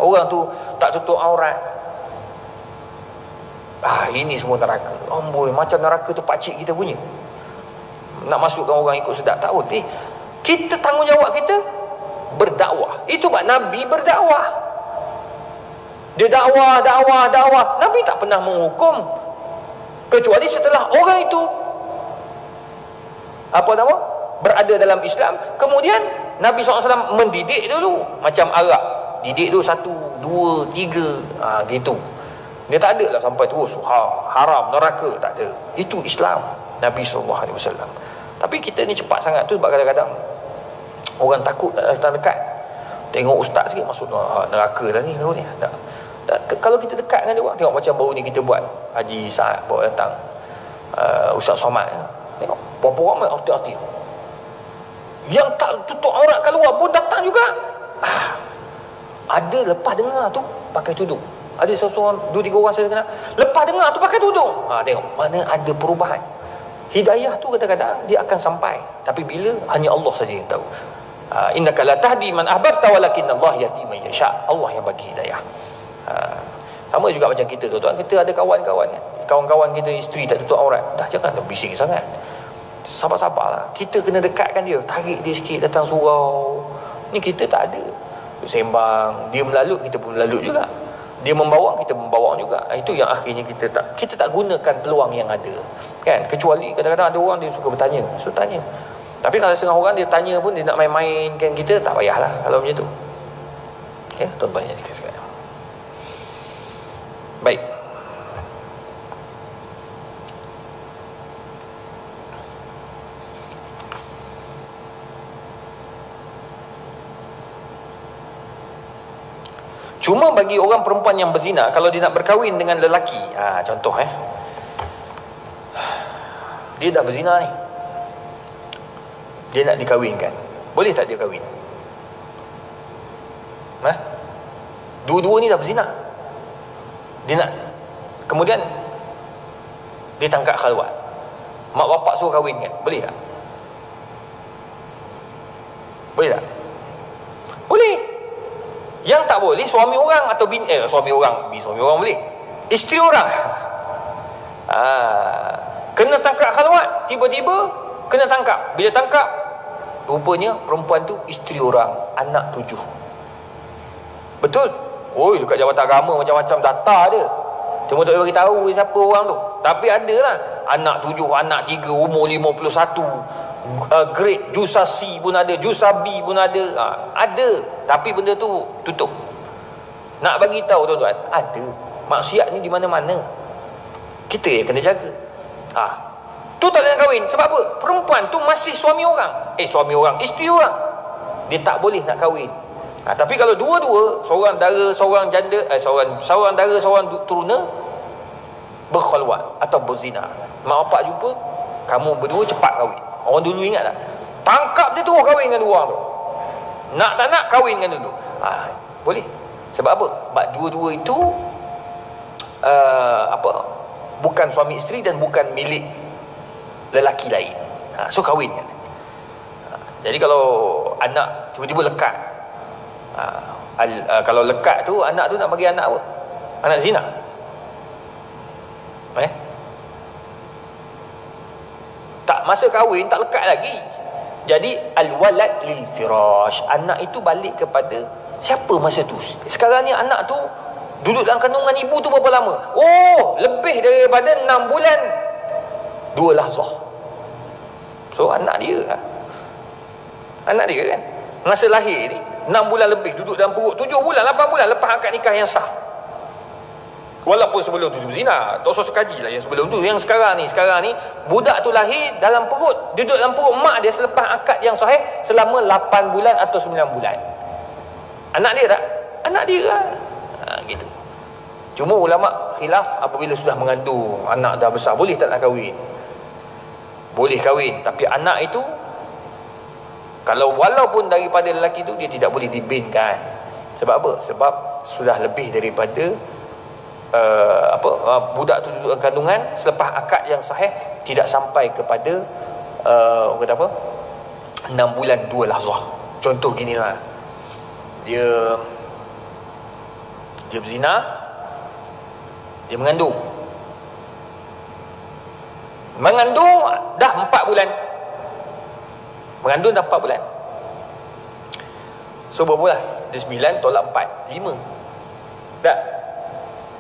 Orang tu tak tutup aurat. Ini semua neraka. Amboi, macam neraka tu pakcik kita punya. Nak masukkan orang ikut sedap, tak boleh. Kita tanggungjawab kita berdakwah. Itu sebab Nabi berdakwah. Dia dakwah. Nabi tak pernah menghukum kecuali setelah orang itu berada dalam Islam. Kemudian Nabi SAW mendidik dulu. Macam Arab, didik dulu 1, 2, 3 gitu. Dia tak ada lah sampai terus haram, neraka, tak ada. Itu Islam Nabi SAW. Tapi kita ni cepat sangat tu sebab kadang-kadang orang takut nak datang dekat. Tengok ustaz sikit masuk neraka dah ni kau ni. Kalau kita dekat dengan dia orang, tengok macam baru ni kita buat Haji Saad bawa datang, Ustaz Somad, tengok berapa ramai artis-artis yang tak tutup aurat kat luar pun datang juga. Ada lepas dengar tu pakai tudung. Ada seorang 2-3 orang saya kenal lepas dengar tu pakai tudung. Tengok mana ada perubahan. Hidayah tu kadang-kadang dia akan sampai, tapi bila hanya Allah saja yang tahu. Innaka la tahdi man ahbabta walakin Allah yahdi man yasha. Allah yang bagi hidayah. Sama juga macam kita tuan-tuan, kita ada kawan-kawan kita isteri tak tutup aurat, dah jangan bising sangat, sabar-sabarlah. Kita kena dekatkan dia, tarik dia sikit, datang surau. Ni kita tak ada sembang, dia melalut kita pun melalut juga, dia membawang kita membawang juga. Itu yang akhirnya kita tak gunakan peluang yang ada kan. Kecuali kadang-kadang ada orang dia suka bertanya, tanya. Tapi kalau setengah orang dia tanya pun dia nak main-main kan, kita tak payahlah kalau macam tu. Okay, tuan-tuan yang dikasih sekalian. Baik. Cuma bagi orang perempuan yang berzina, kalau dia nak berkahwin dengan lelaki, contoh dia dah berzina ni, dia nak dikahwinkan, boleh tak dia kahwin? Dua-dua ni dah berzina, dia nak, kemudian dia tangkap khalwat, mak bapak suruh kahwinkan, boleh tak? Boleh tak? Boleh. Yang tak boleh suami orang atau suami orang boleh, isteri orang kena tangkap khalwat, tiba-tiba kena tangkap. Bila tangkap, rupanya perempuan tu isteri orang, anak 7. Betul? Dekat Jabatan Agama macam-macam data ada, cuma tak bagi tahu siapa orang tu. Tapi ada lah, anak 7, anak 3, umur 51, grade Jusa C pun ada, Jusa B pun ada. Ada, tapi benda tu tutup. Nak bagi tahu tuan-tuan, ada maksiat ni di mana-mana. Kita yang kena jaga. Tu tak boleh nak kahwin. Sebab apa? Perempuan tu masih suami orang, isteri orang, dia tak boleh nak kahwin. Tapi kalau dua-dua, seorang dara, seorang janda, seorang dara, seorang turuna, berkhalwat atau berzina, mak bapak jumpa, kamu berdua cepat kahwin. Orang dulu ingat tak? Tangkap dia terus kahwin dengan dua orang tu. Nak tak nak kahwin dengan dulu. Boleh. Sebab apa? Sebab dua-dua itu bukan suami isteri dan bukan milik lelaki lain. So kahwin kan. Jadi kalau anak tiba-tiba lekat, kalau lekat tu, anak tu nak bagi anak apa? Anak zina. Tak, masa kahwin tak lekat lagi. Jadi al-walad lil firash, anak itu balik kepada siapa masa tu. Sekarang ni anak tu duduk dalam kandungan ibu tu berapa lama? Lebih daripada 6 bulan 2 lahzah. So anak dia kan, masa lahir ni 6 bulan lebih duduk dalam perut, 7 bulan 8 bulan lepas akad nikah yang sah. Walaupun sebelum tu berzina, tak usah kaji lah yang sebelum tu. Yang sekarang ni budak tu lahir dalam perut, duduk dalam perut mak dia selepas akad yang sahih selama 8 bulan atau 9 bulan. Anak dia tak? Anak dia lah. Gitu. Cuma ulama khilaf apabila sudah mengandung, anak dah besar, boleh tak nak kahwin? Boleh kahwin, tapi anak itu kalau walaupun daripada lelaki tu, dia tidak boleh dibinkan. Sebab apa? Sebab sudah lebih daripada budak tu duduk dalam kandungan selepas akad yang sahih, tidak sampai kepada kata apa, 6 bulan 2 lahzah. Contoh ginilah, dia berzina, dia mengandung dah 4 bulan, mengandung dah 4 bulan. So berapa lah? Dia 9 tolak 4, 5. Tak.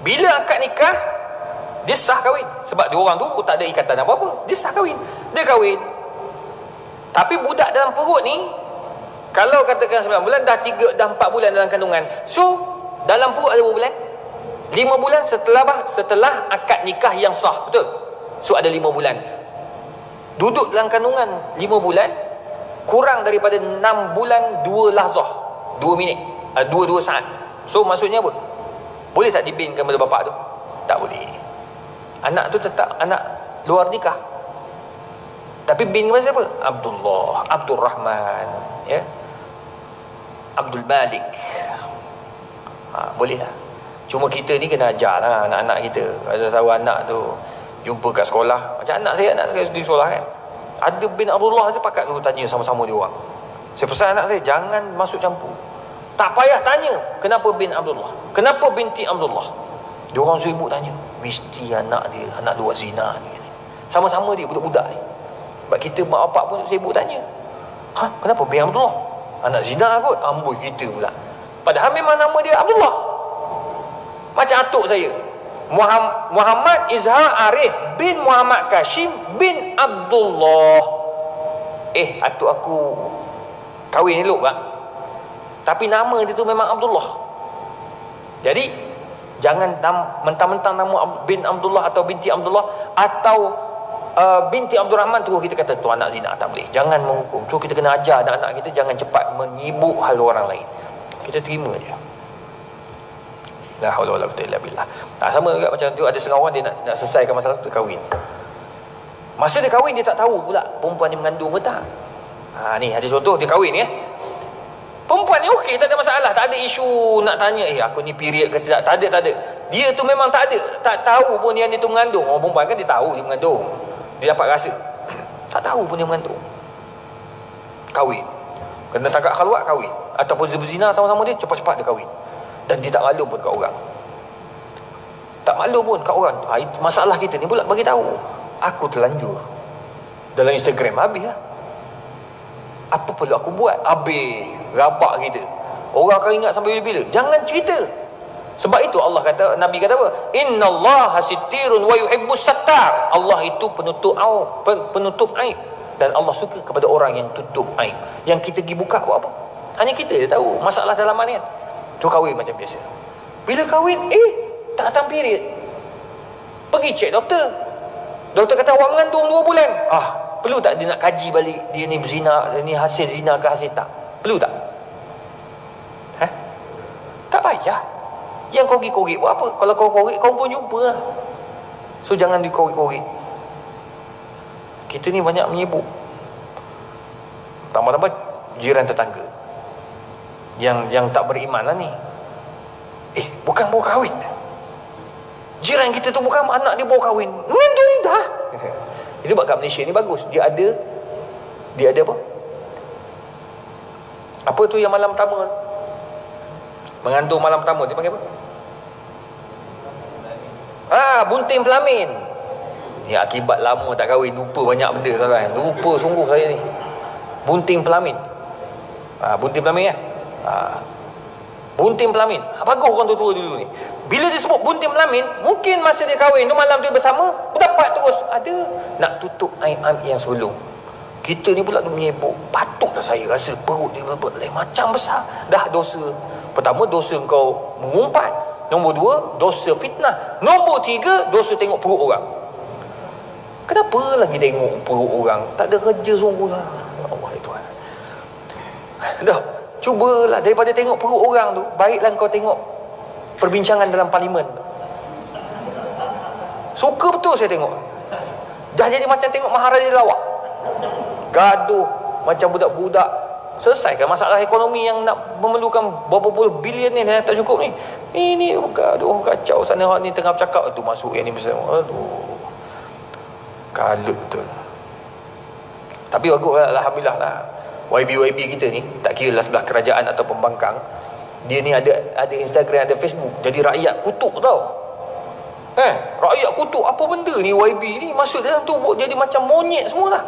Bila akad nikah, dia sah kahwin. Sebab dia orang tu tak ada ikatan apa-apa, dia sah kahwin. Dia kahwin. Tapi budak dalam perut ni, kalau katakan 9 bulan, dah 4 bulan dalam kandungan. So dalam perut ada berapa bulan? 5 bulan setelah akad nikah yang sah. Betul? So ada 5 bulan. Duduk dalam kandungan 5 bulan, kurang daripada 6 bulan 2 lahzah. 2 minit, 2 saat. So maksudnya apa? Boleh tak dibinkan pada bapa tu? Tak boleh. Anak tu tetap anak luar nikah. Tapi bin kepada siapa? Abdullah, Abdul Rahman, ya, Abdul Malik. Boleh lah. Cuma kita ni kena ajar lah anak-anak kita. Ada tahu anak tu jumpa kat sekolah, macam anak saya di sekolah kan, ada bin Abdullah je, pakat tu tanya sama-sama dia orang. Saya pesan anak saya, jangan masuk campur. Tak payah tanya kenapa bin Abdullah, kenapa binti Abdullah. Dia orang sibuk tanya, mesti anak dia anak luar zina ni. Sama-sama dia budak-budak ni. Sebab kita mak bapak pun sibuk tanya, kenapa bin Abdullah? Anak zina kot. Amboi kita pula. Padahal memang nama dia Abdullah. Macam atuk saya, Muhammad Izhar Arif bin Muhammad Kashim bin Abdullah. Atuk aku kahwin elok tak? Tapi nama dia tu memang Abdullah. Jadi jangan mentang-mentang nama bin Abdullah atau binti Abdullah atau binti Abdul Rahman tu kita kata tu anak zina. Tak boleh. Jangan menghukum. So kita kena ajar anak-anak kita jangan cepat menyibuk hal orang lain. Kita terima je. La haula wala quwwata illa billah. Sama juga macam tu, ada setengah orang dia nak selesaikan masalah tu, kahwin. Masa dia kahwin dia tak tahu pula perempuan ni mengandung ke tak. Ni ada contoh dia kahwin ya. Perempuan ni okey, tak ada masalah, tak ada isu nak tanya aku ni period ke tidak. Tak ada. Dia tu memang tak ada, tak tahu pun yang dia tu mengandung. Orang perempuan kan dia tahu dia mengandung. Dia dapat rasa. Tak tahu pun dia mengandung. Kahwin. Kena tangkap khalwat, kahwin. Ataupun berzina sama-sama dia, cepat-cepat dia kahwin. Dan dia tak maklum pun kat orang. Tak maklum pun kat orang. Masalah kita ni pula bagi tahu. Aku terlanjur. Dalam Instagram habis lah. Apa perlu aku buat? Habis rabak kita. Orang akan ingat sampai bila-bila. Jangan cerita. Sebab itu Allah kata, Nabi kata apa? Innallaha sitirun wa yuhibbus sattar. Allah itu penutup aib. Dan Allah suka kepada orang yang tutup aib. Yang kita pergi buka buat apa? Hanya kita je tahu masalah dalaman ni kan. Tu kahwin macam biasa. Bila kahwin, tak datang period. Pergi cek doktor. Doktor kata awak mengandung 2 bulan. Perlu tak dia nak kaji balik dia ni berzina, dia ni hasil zina ke hasil tak? Perlu tak? Tak payah. Yang korek-korek buat apa? Kalau kau korek, kau pun jumpa lah. So jangan dikorek-korek. Kita ni banyak menyibuk. Tambah-tambah jiran tetangga yang tak beriman lah ni. Bukan bawa kahwin. Jiran kita tu bukan anak dia bawa kahwin, mengandung dah. Itu sebab kat Malaysia ni bagus. Dia ada apa? Apa tu yang malam pertama? Mengandung malam pertama dia panggil apa? Bunting pelamin. Ni akibat lama tak kahwin, lupa banyak benda tuan-tuan. Lupa sungguh saya ni. Bunting pelamin. Bunting pelamin bunting pelamin. Bagus orang tua-tua dulu ni. Bila dia sebut bunting pelamin, mungkin masa dia kahwin tu malam dia bersama, dapat terus ada nak tutup aib-aib yang sebelum. Kita ni pula menyibuk. Patutlah saya rasa perut dia lain macam besar. Dah dosa. Pertama, dosa kau mengumpat. Nombor 2, dosa fitnah. Nombor 3, dosa tengok perut orang. Kenapa lagi tengok perut orang? Tak ada kerja sungguh lah. Allah itu. Dah, cubalah daripada tengok perut orang tu, baiklah kau tengok perbincangan dalam parlimen. Suka betul saya tengok. Dah jadi macam tengok Maharaja Lawak. Gaduh macam budak-budak. Selesaikan masalah ekonomi yang nak memerlukan berapa puluh bilion ni tak cukup ni. Ini gaduh kacau sana ni tengah bercakap tu masuk yang ni bersama. Aduh. Kalut betul. Tapi bagus alhamdulillah lah. YB kita ni, tak kira lah sebelah kerajaan atau pembangkang, dia ni ada Instagram, ada Facebook. Jadi rakyat kutuk tau. Rakyat kutuk apa benda ni YB ni, masuk dalam tu jadi macam monyet semua lah.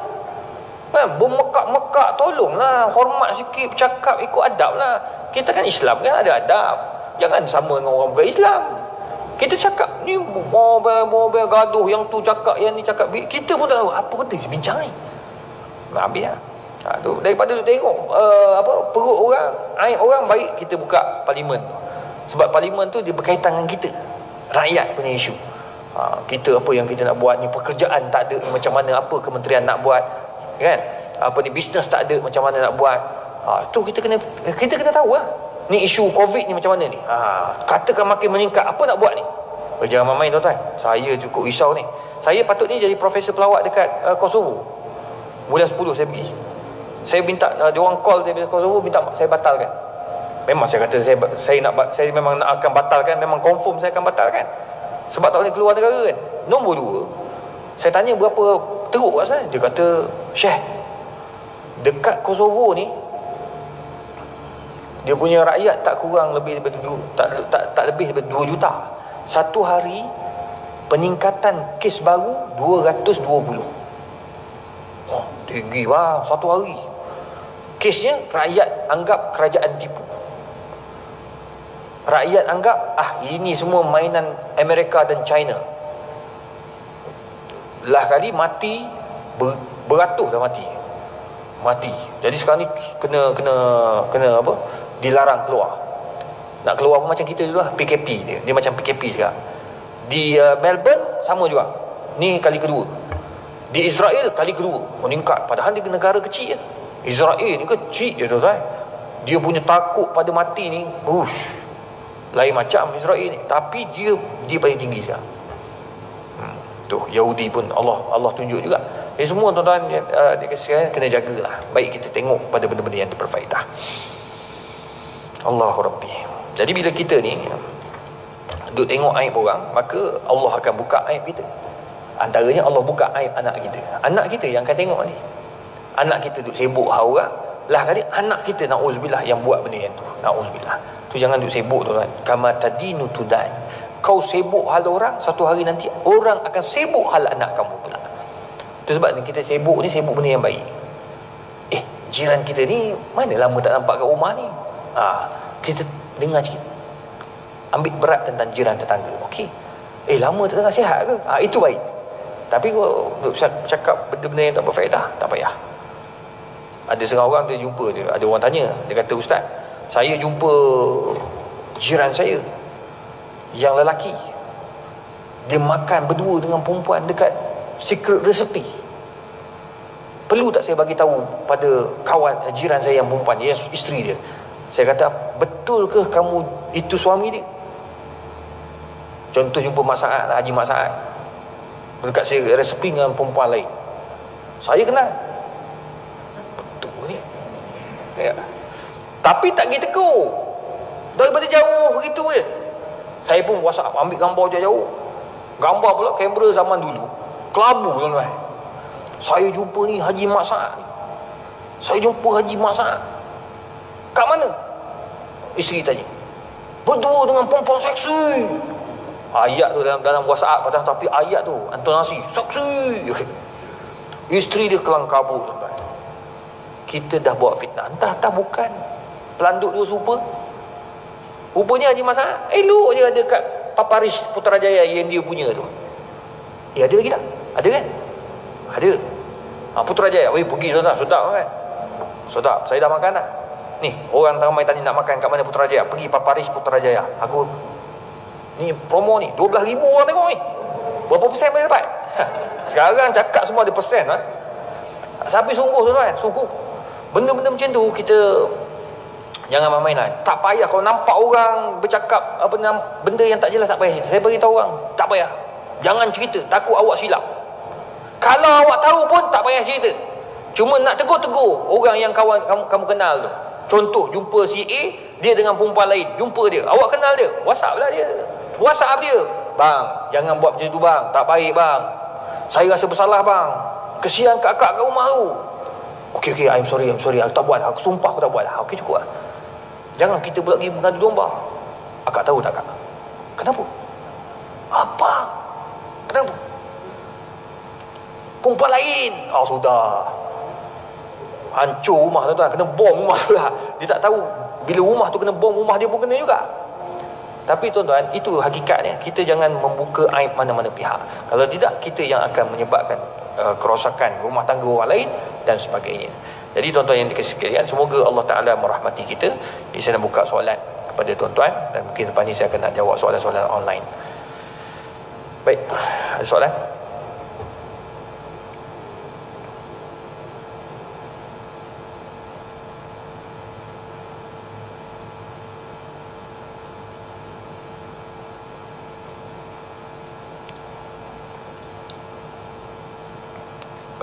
Bermekak-mekak, tolonglah hormat sikit, bercakap ikut adab lah. Kita kan Islam kan, ada adab. Jangan sama dengan orang bukan Islam. Kita cakap ni mobil gaduh, yang tu cakap, yang ni cakap. Kita pun tak tahu apa benda bincang ni. Habis lah. Daripada tu tengok perut orang, aib orang, baik kita buka parlimen tu. Sebab parlimen tu dia berkaitan dengan kita, rakyat punya isu. Kita apa yang kita nak buat ni, pekerjaan tak ada ni, macam mana, apa kementerian nak buat kan, apa ni, bisnes tak ada, macam mana nak buat, Tu kita kena tahu lah. Ni isu COVID ni macam mana ni. Katakan makin meningkat, apa nak buat ni? Jangan main tuan-tuan. Saya cukup risau ni. Saya patut ni jadi profesor pelawak dekat Kosovo. Bulan 10 saya pergi. Saya minta dia orang call dari Kosovo minta saya batalkan. Memang saya kata saya memang nak akan batalkan, memang confirm saya akan batalkan. Sebab tak boleh keluar negara kan. Nombor 2, saya tanya berapa teruk kat sana. Dia kata, Syekh, dekat Kosovo ni dia punya rakyat tak kurang lebih tak lebih daripada 2 juta. Satu hari peningkatan kes baru 220. Tinggi bang, satu hari. Kesnya rakyat anggap kerajaan tipu. Rakyat anggap ini semua mainan Amerika dan China. Lah kali mati beratus dah mati. Jadi sekarang ni kena apa? Dilarang keluar. Nak keluar pun macam kita dulu lah, PKP dia macam PKP sekarang. Di Melbourne sama juga. Ni kali kedua. Di Israel kali kedua meningkat. Padahal dia negara kecil je. Israel ni kecil je tuan-tuan. Dia punya takut pada mati ni lain macam Israel ni. Tapi dia paling tinggi sekarang. Tu Yahudi pun Allah tunjuk juga. Jadi semua tuan-tuan dikasih kena jagalah. Baik kita tengok pada benda-benda yang berfaedah. Allahu Rabbi. Jadi bila kita ni duk tengok aib orang, maka Allah akan buka aib kita. Antaranya Allah buka aib anak kita. Anak kita yang akan tengok ni. Anak kita duk sibuk hal orang, lah kali anak kita na'uzubillah yang buat benda yang tu. Na'uzubillah. Tu jangan duk sibuk tuan. Kama tadinu tudan. Kau sibuk hal orang, satu hari nanti orang akan sibuk hal anak kamu pula. Tu sebab kita sibuk benda yang baik. Jiran kita ni mana lama tak nampak kat rumah ni. Kita dengar sikit, ambil berat tentang jiran tetangga. Okey, lama tak dengar sihat ke? Itu baik. Tapi kau cakap benda-benda yang tak berfaedah, tak payah. Ada setengah orang dia jumpa dia, ada orang tanya, dia kata, Ustaz, saya jumpa jiran saya yang lelaki, dia makan berdua dengan perempuan dekat secret recipe. Perlu tak saya bagi tahu pada kawan jiran saya yang perempuan, yang isteri dia? Saya kata, betul ke kamu itu suami dia? Contoh jumpa Mak Saad, Haji Mak Saad dekat saya resepi dengan perempuan lain. Saya kenal. Betul ni. Ya. Tapi tak pergi tegur. Daripada jauh begitu je. Saya pun WhatsApp, ambil gambar jauh. Gambar pula kamera zaman dulu. Kelabu tuan-tuan. Saya jumpa ni Haji Mak Saad ni. Saya jumpa Haji Mak Saad. Kat mana? Isteri tanya. Berdua dengan perempuan seksi. Ayat tu dalam WhatsApp padahal, tapi ayat tu intonasi seksi. Isteri dia kelang kabut tuan-tuan. Kita dah buat fitnah. Entah bukan pelanduk dua serupa. Rupanya Haji Mak Saad elok je ada kat Paparis Putrajaya yang dia punya tu. Ada lagi tak? Ada kan? Ada. Putrajaya. Pergi tuan-tuan. Sedap kan? Sedap. Saya dah makan dah. Ni, orang ramai tanya nak makan kat mana Putrajaya. Pergi Paparis Putrajaya. Aku ni promo ni 12,000 orang tengok ni. Berapa persen boleh dapat? Sekarang cakap semua ada persen. Tapi sungguh tuan-tuan, sungguh. Benda-benda macam tu kita jangan main-mainan. Tak payah kalau nampak orang bercakap benda yang tak jelas, tak payah. Saya beritahu orang, tak payah. Jangan cerita, takut awak silap. Kalau awak tahu pun tak payah cerita. Cuma nak tegur-tegur orang yang kamu kenal tu. Contoh jumpa si A, dia dengan perempuan lain, jumpa dia, awak kenal dia, WhatsApp lah dia. WhatsApp dia, bang, jangan buat macam tu bang, tak baik bang, saya rasa bersalah bang, kesian kakak kat rumah tu. Okey, I'm sorry, aku tak buat, aku sumpah aku tak buat. Okey, cukup lah. Jangan kita pula pergi mengadu domba. Akak tahu tak kak? Kenapa? Apa? Kenapa? Perempuan lain. Sudah hancur rumah tuan-tuan, kena bom rumah tu lah. Dia tak tahu bila rumah tu kena bom, rumah dia pun kena juga. Tapi tuan-tuan, itu hakikatnya. Kita jangan membuka aib mana-mana pihak. Kalau tidak, kita yang akan menyebabkan kerosakan rumah tangga orang lain dan sebagainya. Jadi tuan-tuan yang dikasihi sekalian, semoga Allah Ta'ala merahmati kita. Jadi saya nak buka soalan kepada tuan-tuan, dan mungkin lepas ni saya akan nak jawab soalan-soalan online. Baik, ada soalan?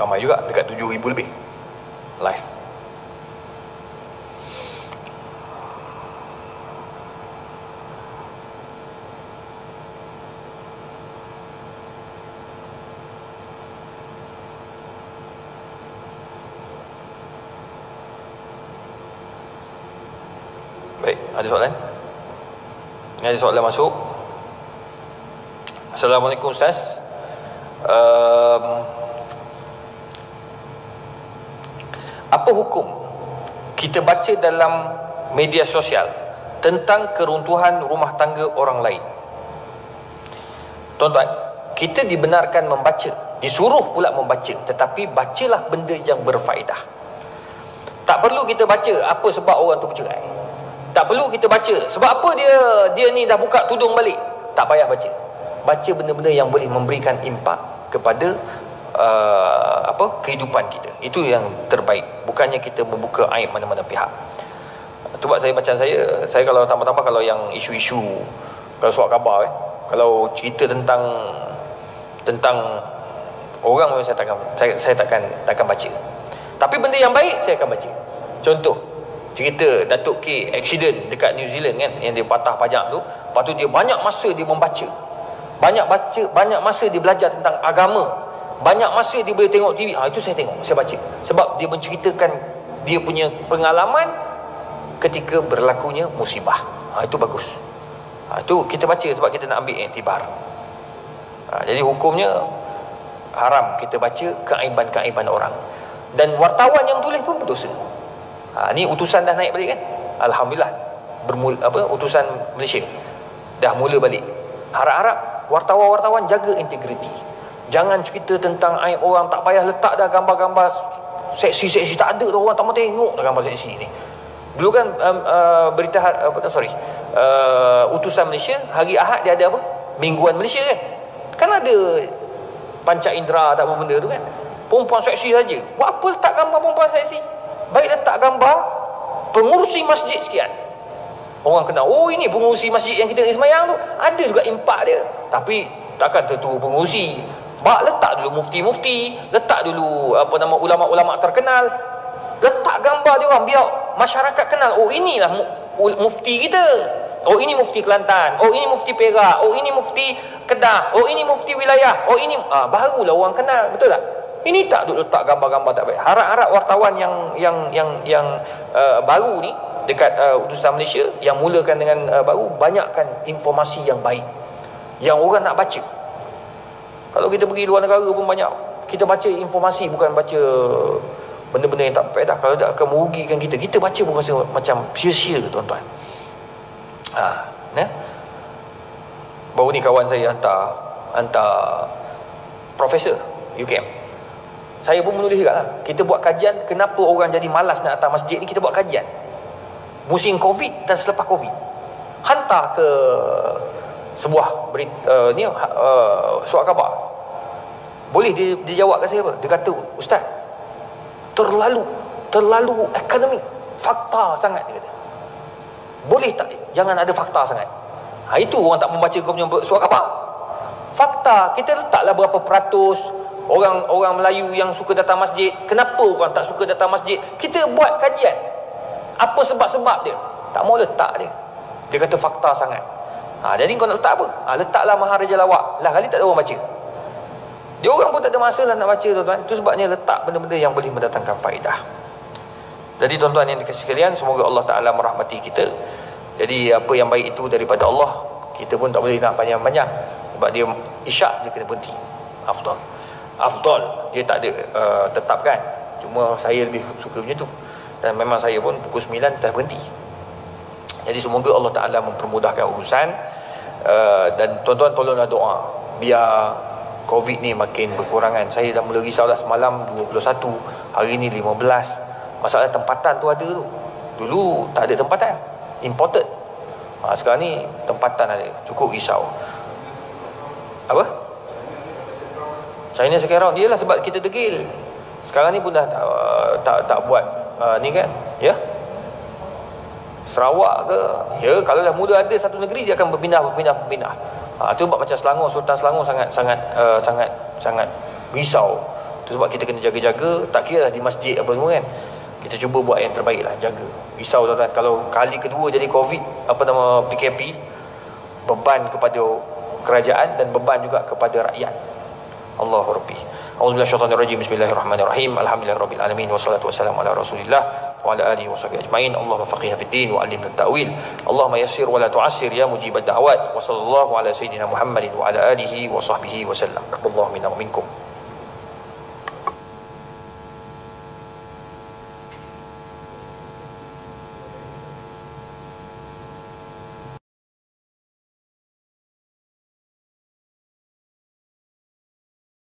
Ramai juga, dekat 7,000 lebih live. Baik, ada soalan? Ada soalan masuk? Assalamualaikum Ustaz. Apa hukum kita baca dalam media sosial tentang keruntuhan rumah tangga orang lain? Tuan-tuan, kita dibenarkan membaca, disuruh pula membaca, tetapi bacalah benda yang berfaedah. Tak perlu kita baca apa sebab orang tu bercerai. Tak perlu kita baca sebab apa dia ni dah buka tudung balik. Tak payah baca. Baca benda-benda yang boleh memberikan impak kepada kehidupan kita. Itu yang terbaik. Bukannya kita membuka aib mana-mana pihak. Sebab macam saya kalau tambah-tambah kalau yang isu-isu, kalau surat khabar kalau cerita tentang orang memang saya takkan baca. Tapi benda yang baik saya akan baca. Contoh, cerita Datuk K accident dekat New Zealand kan, yang dia patah pajak tu. Lepas tu dia banyak masa dia membaca. Banyak masa dia belajar tentang agama. Banyak masa dia boleh tengok TV. Itu saya tengok, saya baca. Sebab dia menceritakan dia punya pengalaman ketika berlakunya musibah. Itu bagus. Itu kita baca sebab kita nak ambil iktibar. Jadi hukumnya haram kita baca keaiban-keaiban orang. Dan wartawan yang tulis pun berdosa. Ni utusan dah naik balik kan? Alhamdulillah. Utusan Malaysia dah mula balik. Harap-harap wartawan-wartawan jaga integriti. Jangan cerita tentang aib orang. Tak payah letak dah gambar-gambar seksi-seksi. Tak ada dah, orang tak mau tengok dah gambar seksi ni. Dulu kan utusan Malaysia hari Ahad dia ada apa? Mingguan Malaysia kan? Kan ada panca indera tak apa benda tu kan? Perempuan seksi saja. Buat apa letak gambar perempuan seksi? Baik letak gambar pengurusi masjid sekian. Orang kenal, oh ini pengurusi masjid yang kita semayang tu. Ada juga impak dia. Tapi takkan terturuh pengurusi. Letak dulu mufti-mufti, letak dulu ulama-ulama terkenal. Letak gambar dia orang biar masyarakat kenal, oh inilah mufti kita. Oh ini mufti Kelantan. Oh ini mufti Perak. Oh ini mufti Kedah. Oh ini mufti wilayah. Oh ini barulah orang kenal, betul tak? Ini tak duk letak gambar-gambar tak baik. Harap-harap wartawan yang baru ni dekat utusan Malaysia yang mulakan dengan baru, banyakkan informasi yang baik yang orang nak baca. Kalau kita pergi luar negara pun banyak kita baca informasi, bukan baca benda-benda yang tak faedah. Kalau tak akan merugikan kita, kita baca pun rasa macam sia-sia, tuan-tuan. Baru ni kawan saya hantar profesor UKM. Saya pun menulis juga lah. Kita buat kajian kenapa orang jadi malas nak datang masjid ni. Kita buat kajian musim Covid dan selepas Covid. Hantar ke sebuah surat khabar. Boleh dia jawab kat saya apa? Dia kata, Ustaz, terlalu akademik, fakta sangat, dia kata. Boleh tak jangan ada fakta sangat? Itu orang tak membaca kau punya surat khabar. Fakta, kita letaklah berapa peratus orang Melayu yang suka datang masjid. Kenapa orang tak suka datang masjid? Kita buat kajian. Apa sebab-sebab dia? Tak mau letak dia. Dia kata fakta sangat. Jadi kau nak letak apa? Letaklah Maharaja Lawak. Lah kali tak ada orang baca. Dia orang pun tak ada masalah nak baca, tuan-tuan. Itu sebabnya letak benda-benda yang boleh mendatangkan faedah. Jadi tuan-tuan yang dikasihi sekalian, semoga Allah Ta'ala merahmati kita. Jadi apa yang baik itu daripada Allah. Kita pun tak boleh nak panjang-panjang. Sebab dia isyak, dia kena berhenti. Afdal dia tak ada tetapkan. Cuma saya lebih suka macam tu. Dan memang saya pun pukul 9 dah berhenti. Jadi semoga Allah Ta'ala mempermudahkan urusan. Dan tuan-tuan tolonglah doa biar Covid ni makin berkurangan. Saya dah mula risau dah. Semalam 21, hari ni 15. Masalah tempatan tu ada tu. Dulu tak ada tempatan, imported. Sekarang ni tempatan ada. Cukup risau. Apa? China sekarang dia lah sebab kita degil. Sekarang ni pun dah tak buat ni kan, ya. Sarawak ke, ya, kalau dah mula ada satu negeri dia akan berpindah. Tu sebab macam Selangor, Sultan Selangor sangat risau. Itu sebab kita kena jaga-jaga, tak kira lah di masjid apa semua kan. Kita cuba buat yang terbaik lah, jaga. Risau tuan-tuan, kalau kali kedua jadi COVID, PKP, beban kepada kerajaan dan beban juga kepada rakyat. Allahu Rabbi. Auzubillahi minasyaitonirrajim. Bismillahirrahmanirrahim. Alhamdulillahirabbil alamin wassalatu wassalamu ala Rasulillah wa ala alihi washabbihi ajmain. Allahumma faqihna fid din wa 'allimna at-ta'wil. Allahumma yassir wa la tu'assir ya mujibad da'awat. Wa sallallahu ala sayidina Muhammadin wa ala alihi wa sahbihi wa sallam. Taqabbalallahu minna wa minkum.